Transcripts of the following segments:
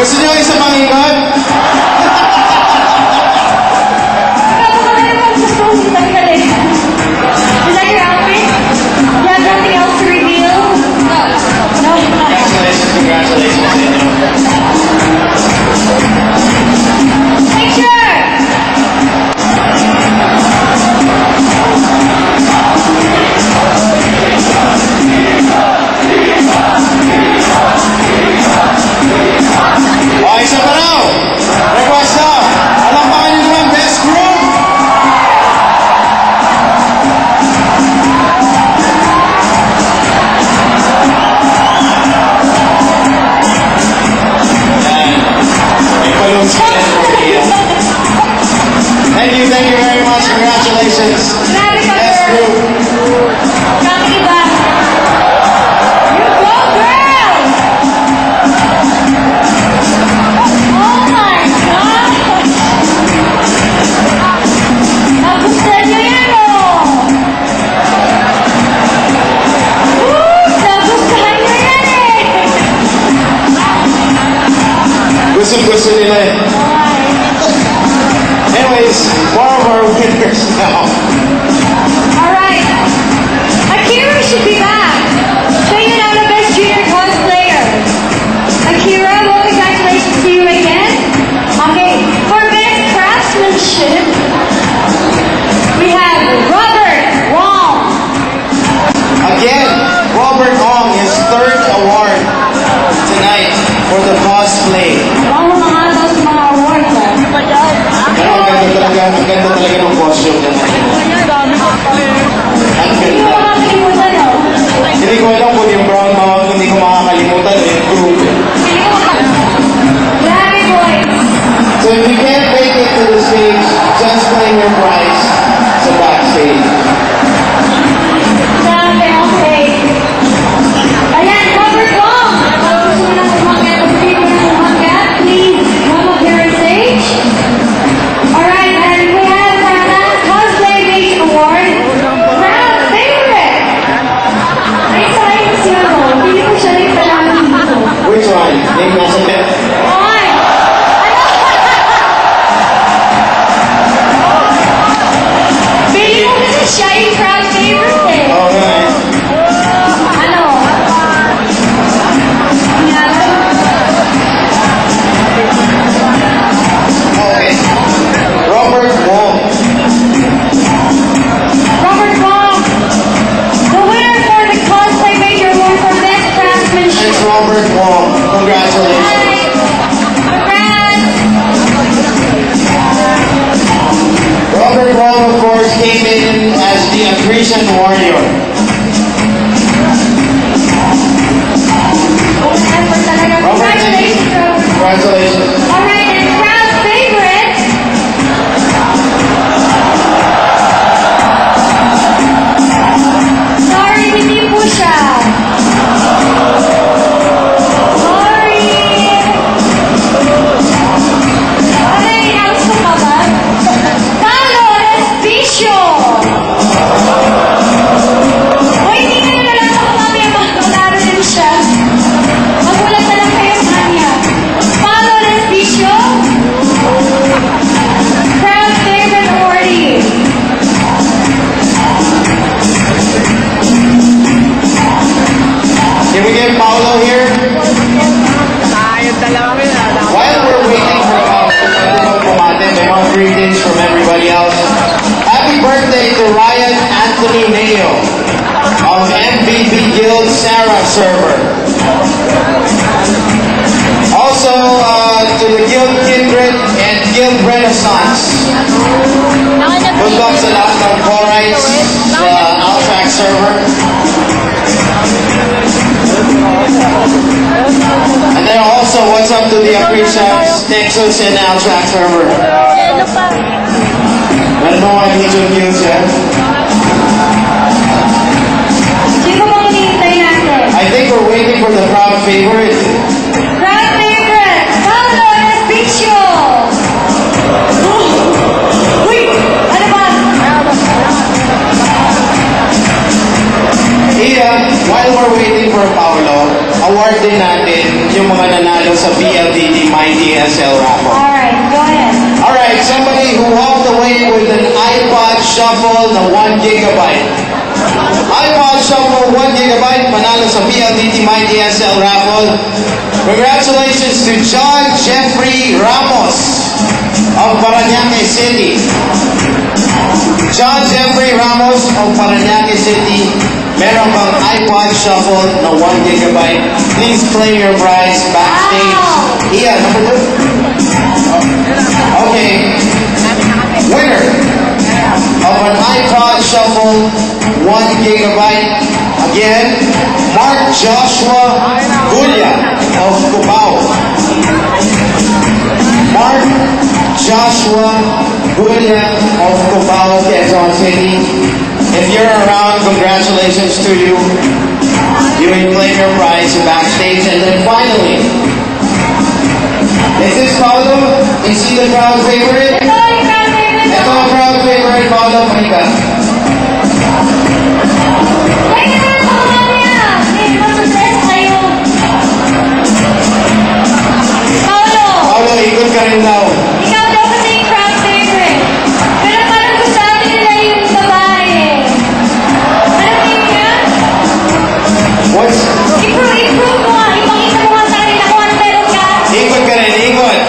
Gusto niyo isa pang ikot? Is that your outfit? You have nothing else to reveal? No. Congratulations. Picture! O, isa pa raw. Request na. Alam pa kayo naman, best group. Thank you very much. Congratulations. Best group. Kami iba. You go, girl! Oh my God! Nagustuhan niyo yan, oh! Nagustuhan niyo yan, eh! Gusto nila eh. Anyways, one of our winners now. Alright. Akira should be back. So you know the best junior cosplayer. Akira, well, congratulations to you again. Okay, for best craftsmanship, we have Robert Wong. Again, Robert Ong, his third award tonight for the cosplay. Wow, mga those mga awards, ah. Ang ganda talaga ng costume niya. Ang Hindi mo ganda. makakalimutan, oh. Hindi ko alam kung yung brown mouth, hindi ko makakalimutan. Yung group. Grabe, boy. So if you can't make it to the stage, just claim your prize sa backstage. Grabe, okay. Ayan, Robert Wong. Gusto mo na umakyat, gusto mo na umakyat, please come up here on stage. Alright, and we have our last Cosplay Base Award. Crowd favorite. Ay, sayang siya, no? Hindi ko siya rin pala dito. Which one? Yung nasa left? Ay! Pili mo kasi siya yung crowd favorite, eh. Okay. Ano? Okay. Robert Wong. Robert Wong, the winner for the Cosplay Major Award for Best Craftsmanship. It's Robert Wong. Congratulations. Congrats! Robert Wong, of course, came in as the Accretion Warrior. Effort talaga. Congratulations, Robert. Congratulations. Alright, and crowd favorite. Sorry, hindi po siya. Sorry. Ano yung house ko pa ba? Paolo Respicio. O, hindi ka na lang ako mamaya magkularo din siya. Magulat na lang kayo sa kanya. Paolo Respicio. Crowd favorite awardee. Can we get Paolo here? While we're waiting for Paolo, may mga greetings from everybody else. Happy birthday to Ryan Anthony Mayo of MVP Guild Sarah server. Also to the Guild Kindred and Guild Renaissance. Good luck sa lahat ng Corites sa Altrac server. And then also, what's up to the Accretions, Nexus, and Altrac server? Meron mo mga video views yan? Sino bang hinihintay natin? I think we're waiting for the crowd favorite. Crowd favorite, Paolo Respicio. Uy! Ano ba? Iya, while we're waiting for Paolo, award din natin yung mga nanalo manalo sa PLDT Mighty SL raffle. Alright, go ahead. Alright, somebody who walked away with an iPod Shuffle na 1 gigabyte. iPod Shuffle 1 gigabyte, manalo sa PLDT Mighty SL raffle. Congratulations to John Jeffrey Ramos of Parañaque City. John Jeffrey Ramos of Parañaque City, meron kang iPod Shuffle na 1 gigabyte. Please claim your prize backstage. Wow. Iya, number 2. Okay. Winner of an iPod Shuffle 1 gigabyte. Again, Mark Joshua Gulia of Cubao. Mark Joshua Gulia of Cubao, Quezon City. If you're around, congratulations to you. You may claim your prize backstage. And then finally, is this Paulo? Is he the crowd favorite? Ito yung crowd favorite. Ito ang crowd favorite, Paulo Panica. Wait, ito yung pangalan niya. May mag-dress kayo. Paolo, Paulo, ikot ka rin daw. ikaw daw kasi yung crowd favorite. Pero parang gusto nila yung babae. Ano tingin niya? What's... Improve mo nga. Ipakita mo nga sa akin na kung ano meron ka. Ikot ka rin, ikot.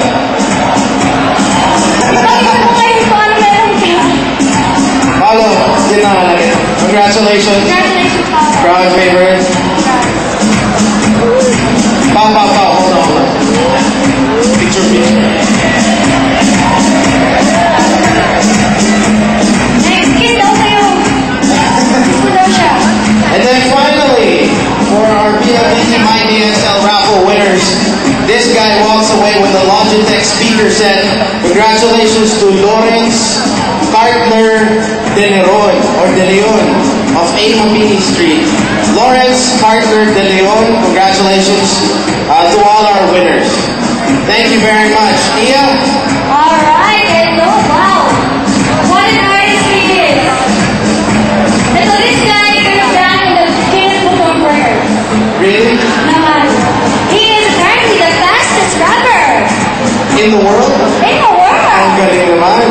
Ipakita mo kayo kung ano meron ka. Paulo, yun na lang. Congratulations. Congratulations, Paolo. Crowd favorite. Hold on. Picture. Next, kiss daw kayo. Kiss mo daw siya. And then finally, for our PLDT My DSL raffle winners, this guy walks away with a Logitech speaker set. Congratulations to Lawrence Cartler De Leon of A. Mabini Street. Lawrence Cartler De Leon, congratulations to all our winners. Thank you very much. Iya? Alright, hello, wow. What an artist he is. And so this guy is back in the Guinness Book of Records. Really? Naman. He is apparently the fastest rapper In the world? in the world. Ang galing naman.